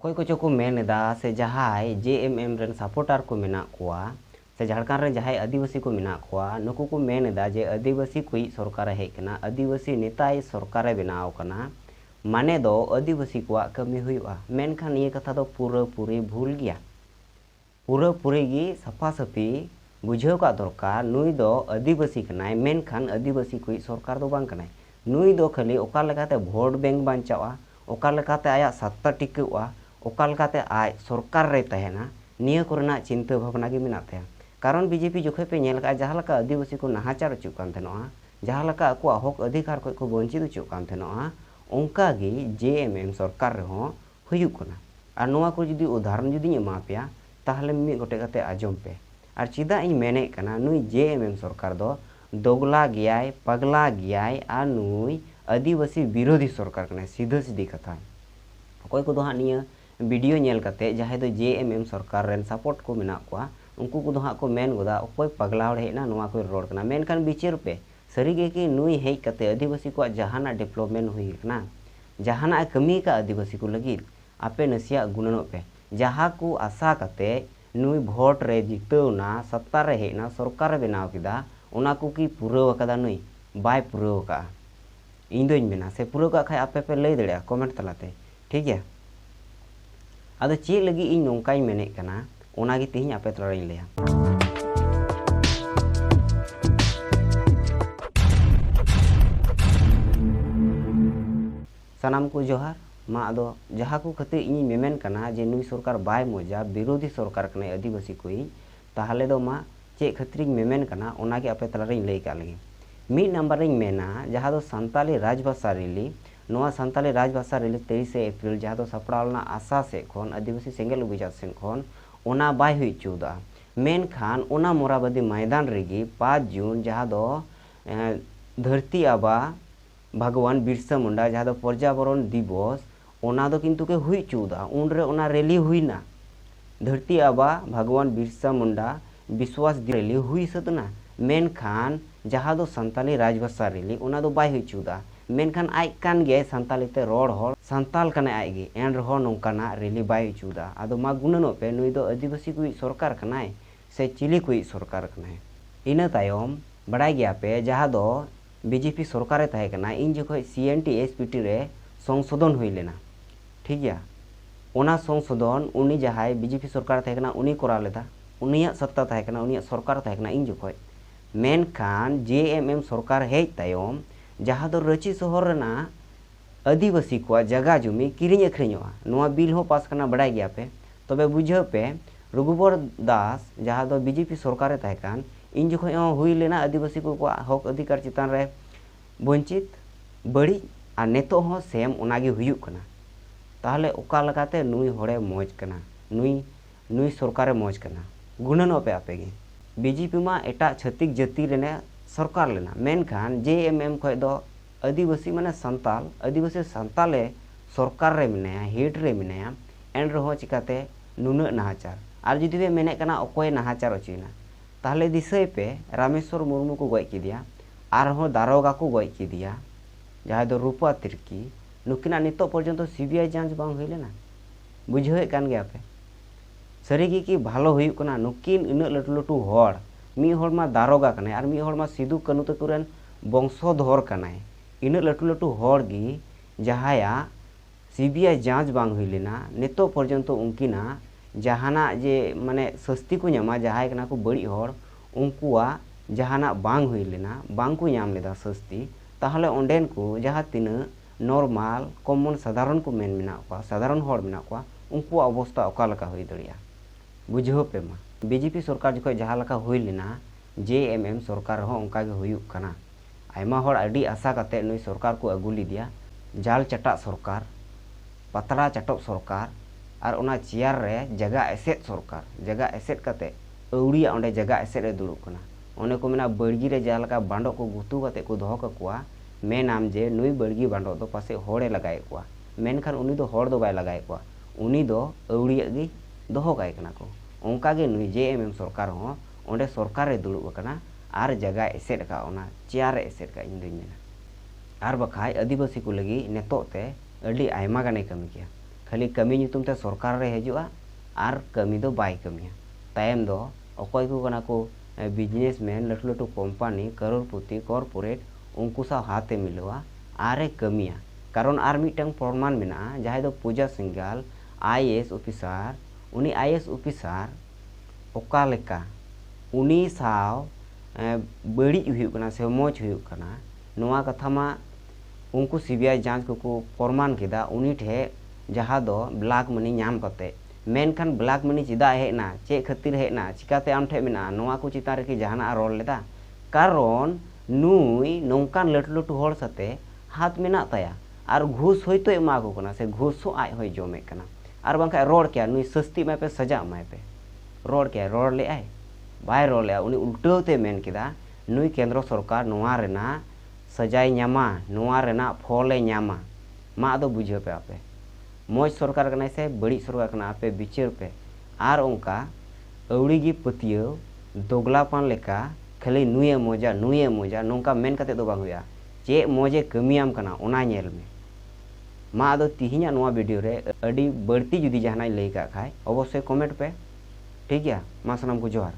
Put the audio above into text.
अकोय को चो को मेनेदा से जहाय JMM रेन सपोर्टर को मेना कोआ से झारखंड रे जहाय आदिवासी को मेना कोआ नुकु को मेनेदा जे आदिवासी कोई सरकार हेज कना आदिवासी नेताय सरकार बनाव कना माने दो आदिवासी को कमी हुआ मेनखान ये कथा दो पूरा पूरी भूल गया पूरा पूरी गी सफा सफी बुझाव का दरकार नुई दो आदिवासी कनाय मेनखान आदिवासी कोई सरकार दो बांग कनाय नुई दो खाली ओका लेकाते भोट बैंक बांचावा ओका लेकाते आया सत्ता टिकवा ओका लेकाते आय सरकार रे तहना निया कोरना चिंता भावना गे मेना तया कारण बीजेपी जोखे पे नेल का जहां लका आदिवासी को नाहाचार चुक कान थेनोआ जहां लका को हक अधिकार को वंचित चुक कान थेनोआ ओंका गे JMM सरकार रे हो हुयु कना आर नोआ को जुदी उदाहरण जुदी एमा पेया ताहले मी गोटे काते आजम पे आर चिदा इन मेने कना नुई JMM सरकार दो दोगला गयाय पगला गयाय आ नुई आदिवासी विरोधी सरकार कना सीधा सीधी कथा अकोय को दो हा निया वीडियो नेल कते जहां दो JMM सरकार रेन सपोर्ट को मेना कोआ उनको को दो हा को मेन गोदा अकोय पगला हड़ हेना नोआ को रोड कना मेनखान बिचार पे सरीगे कि नुई हेज कते आदिवासी को जहाना डेवलपमेंट हुई कना जहाना कमी का आदिवासी को लगी आपे नसिया गुणनो पे जहां को आशा कते नुई भोट रे जितवना सत्ता रे हेना सरकार बनाव किदा ओना को की पुराव कदा नुई बाय पुराव का इन दोኝ मेना से पुराव का खाय आपे पे लई दड़िया कमेंट तलाते ठीक है आदो चे लगी इन नोंकाई मेने कना ओना गी तिहिं आपे तलारिं लेया सानाम को जोहार मा आदो जहाँ को खातिर इन मेमेन कना जे नुई सरकार बाय मोजा विरोधी सरकार कना आदिवासी कोई ताहले दो मा चे खातिर मेमेन कना ओना गे आपे तलारिं लई का लगी मी नंबर रिंग मेना जहाँ दो संताली राजभाषा रेली नोआ संताली राजभाषा रेली 23 एप्रिल जहाँ दो सपड़ावना आशा से खोन आदिवासी सेंगेल उबिजा से खोन ओना बाय हुई चौदा मेन खान ओना मोराबादी मैदान रेगी 5 जून जहाँ दो धरती आबा भगवान बिरसा मुंडा जहाँ दो पर्यावरण दिवस ओना दो किंतु के हुई चौदा उनरे ओना रैली हुईना धरती आबा भगवान बिरसा मुंडा विश्वास रैली हुई सतना मेन खान जहाँ दो संताली राजभाषा रैली ओना दो बाय हुई चौदा मेनखान आज कान गए संताली ते रोड हर संताल कने आज गे एन रहो नोंकाना रैली बाय चौदा आदो मा गुणनो पे नुई दो आदिवासी कोई सरकार कनाय से चिली कोई सरकार कनाय इना तायम बड़ाय गया पे जहाँ दो बीजेपी सरकार तहे कना इन जखोय CNT SPT रे संशोधन हुई लेना ठीक गया ओना संशोधन उनी जहाय बीजेपी सरकार तहे कना उनी करा लेदा उनिया सत्ता तहे कना उनिया सरकार तहे कना इन जखोय मेनखान JMM सरकार हेज तायम जहाँ दो रची शहर रेना आदिवासी को जगह जुमी किरिंग अखरिñोआ नोआ बिल हो पास करना बड़ाय गया पे तबे बुझाव पे रघुबर दास जहाँ दो बीजेपी सरकार तहे कान इन जखोय हुई लेना आदिवासी को हक अधिकार चितान रे वंचित बड़ी आ नेतो हो सेम ओनागे हुयुक कना ताहले ओका लगाते नुई होड़े मौज कना नुई सरकार मौज कना गुणनो पे आपेगे बीजेपी मा एटा छत्तीक जाति रेने सरकार लेना मेनखान JMM खय दो आदिवासी माने संताल आदिवासी संताले सरकार रे मिनाया हेड रे मिनाया एन रहो चिकाते नुना नाहाचार आर जुदी बे मेने कना अकोय नाहाचार अचुइना ताहले दिसय पे रामेश्वर मुर्मू को गय किदिया आर हो दारोगा को गय किदिया जहाँ दो रूपा तिर्की नुकिना नितो पर्यंत CBI जांच बांग हुई लेना बुझावे कान गया पे सरीगी की भालो हुयुक कना नुकिन इना लटू लटू होड़ मी होड़ मा दारोगा कनाय आर मी होड़ मा सिदू कानू तकुरेन वंशधर कनाय इना लटू लटू होड़ गी जहाया CBI जांच बांग हुई लेना नितो पर्यंत उनकिना जहाना जे माने सस्ती को नामा जहाय कना को बड़ी होड़ उनकुआ जहाना बांग हुई लेना बांग को नाम लेदा सस्ती ताहले ओंडेन को जहाँ तीना नॉर्मल कॉमन साधारण को मेन मेना को साधारण होड़ मेना को उनकुआ अवस्था ओका लका हुई दड़िया बुझाव पे मा बीजेपी सरकार जो जहाँ लका हुई लेना JMM सरकार हो उनका गे हुयुक कना आयमा होड़ अडी आशा कते नुई सरकार को अगु लिदिया जाल चटा सरकार पतला चटक सरकार और ओना चेयर रे जगह एसेट सरकार जगह एसेट कते अउड़िया ओंडे जगह एसेट रे दुड़ुब कना ओने को मेना बड़गी रे जहाँ लका बांडो को गुतु कते को दोहो काकुआ मे नाम जे नुई बड़गी बांडो दो पासे होड़े लगाए कुआ मेनखान उनी दो होड़ दो बाय लगाए कुआ उनी दो अउड़िया गी दोहो काय कना को ओंका गे नुई JMM सरकार हो ओंडे सरकार रे दुड़ुब कना आर जगह एसेट का ओना चेयर एसेट का इन आर बखाय आदिवासी को लगी नेतो ते अडी आयमा गाने कमी किया खाली कमी ᱧᱩᱛᱩᱢ ᱛᱮ सरकार रे हजूआ और कमी दो बाय कमिया तायम दो अकय को कना को बिजनेसमैन लटू लटू कोम्पानी करोड़पति कॉर्पोरेट उनको सा हाथे मिलवा आरे कमिया कारण आर मिटंग प्रमाण मेना जहां दो पूजा सिंगाल आईएएस ऑफिसर उनी आईएएस ऑफिसर ओका लेका उनी साव बड़ी हुई कना से मौज हुई कना नोआ कथा मा उनको सीबीआई जांच को प्रमाण किदा उनी ठे जहां दो ब्लैक मनी नाम कते मेनखान ब्लैक मनी चिदा हेना चे खातिर हेना चिकाते आम ठे मेना नोआ को चितान रे जहाना रोल लेदा कारण नुई नौकान लटू लटू होड़ साथे हाथ मेना ताया और घूस होइतो एमा को कना से घूसो आय होय जमे कना और बांखा रोड क्या नुई सस्ती में पे सजा में पे रोड क्या रोड ले आय बाय रोड ले उनी उल्टोते मेन किदा नुई केंद्र सरकार नोआ रेना सजाय न्यामा नोआ रेना फले न्यामा मा दो बुझे पे आपे मौज सरकार कना से बड़ी सरकार कना आपे बिचार पे और उनका अवड़ी गी पतियो दोगलापन लेका खाली नुए मोजा नौका मेन कते दो बांग हुया चे मोजे कमियाम कना ओना नेल में मा दो तिहिना नोआ वीडियो रे अडी बढ़ती जुदी जहाना लई का खाय अवश्य कमेंट पे ठीक है मा सनम को जोहार।